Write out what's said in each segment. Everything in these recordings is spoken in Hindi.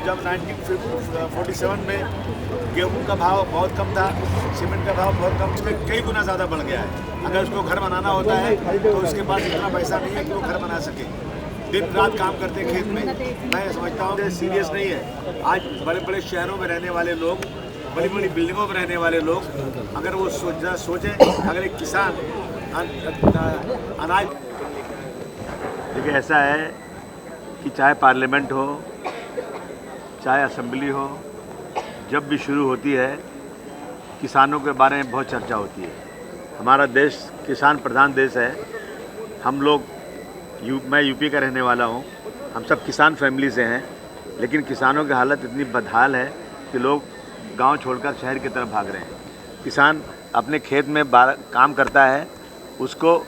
जब 1947 में गेहूं का भाव बहुत कम था, सीमेंट का भाव बहुत कम, उसमें कई गुना ज़्यादा बढ़ गया है। अगर उसको घर बनाना होता है तो उसके पास इतना पैसा नहीं है कि वो घर बना सके। दिन रात काम करते खेत में। मैं समझता हूँ सीरियस नहीं है। आज बड़े बड़े शहरों में रहने वाले लोग, बड़ी बड़ी बिल्डिंगों में रहने वाले लोग, अगर वो सोचें अगर एक किसान अनाज। देखिए, ऐसा है कि चाहे पार्लियामेंट हो, चाहे असेंबली हो, जब भी शुरू होती है किसानों के बारे में बहुत चर्चा होती है। हमारा देश किसान प्रधान देश है। हम लोग मैं यूपी का रहने वाला हूँ। हम सब किसान फैमिली से हैं, लेकिन किसानों की हालत इतनी बदहाल है कि लोग गांव छोड़कर शहर की तरफ भाग रहे हैं। किसान अपने खेत में काम करता है, उसको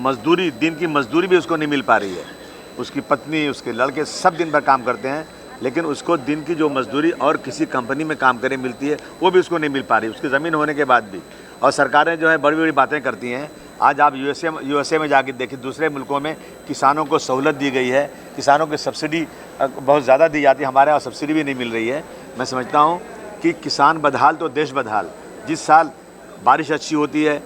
मजदूरी, दिन की मजदूरी भी उसको नहीं मिल पा रही है। उसकी पत्नी, उसके लड़के सब दिन भर काम करते हैं, लेकिन उसको दिन की जो मजदूरी और किसी कंपनी में काम करे मिलती है, वो भी उसको नहीं मिल पा रही, उसकी ज़मीन होने के बाद भी। और सरकारें जो है बड़ी बड़ी बातें करती हैं। आज आप यूएसए में जाके देखिए, दूसरे मुल्कों में किसानों को सहूलत दी गई है, किसानों की सब्सिडी बहुत ज़्यादा दी जाती है। हमारे यहाँ सब्सिडी भी नहीं मिल रही है। मैं समझता हूँ कि किसान बदहाल तो देश बदहाल। जिस साल बारिश अच्छी होती है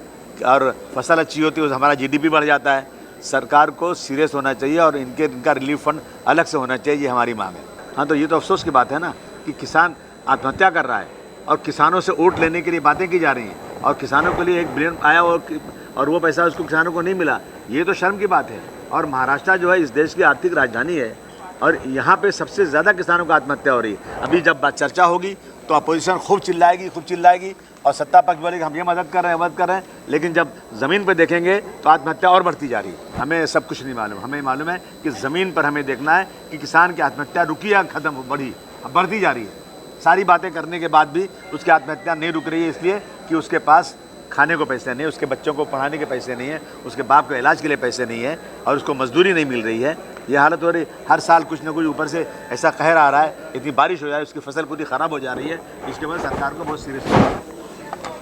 और फसल अच्छी होती है, हमारा जीडीपी बढ़ जाता है। सरकार को सीरियस होना चाहिए और इनका रिलीफ फंड अलग से होना चाहिए, ये हमारी मांग है। हाँ, तो ये तो अफसोस की बात है ना कि किसान आत्महत्या कर रहा है और किसानों से वोट लेने के लिए बातें की जा रही हैं, और किसानों के लिए $1 बिलियन आया और वो पैसा उसको किसानों को नहीं मिला। ये तो शर्म की बात है। और महाराष्ट्र जो है इस देश की आर्थिक राजधानी है, और यहाँ पे सबसे ज़्यादा किसानों को आत्महत्या हो रही है। अभी जब चर्चा होगी तो अपोजिशन खूब चिल्लाएगी और सत्ता पक्ष बोलेगी हम ये मदद कर रहे हैं, लेकिन जब ज़मीन पर देखेंगे तो आत्महत्या और बढ़ती जा रही है। हमें सब कुछ नहीं मालूम। हमें मालूम है कि ज़मीन पर हमें देखना है कि किसान की आत्महत्या रुकी या ख़त्म बढ़ती जा रही है। सारी बातें करने के बाद भी उसकी आत्महत्या नहीं रुक रही है, इसलिए कि उसके पास खाने को पैसे नहीं, उसके बच्चों को पढ़ाने के पैसे नहीं है, उसके बाप के इलाज के लिए पैसे नहीं है, और उसको मजदूरी नहीं मिल रही है। ये हालत हो रही। हर साल कुछ ना कुछ ऊपर से ऐसा कहर आ रहा है, इतनी बारिश हो जाए उसकी फसल पूरी ख़राब हो जा रही है। इसके वजह सरकार को बहुत सीरियस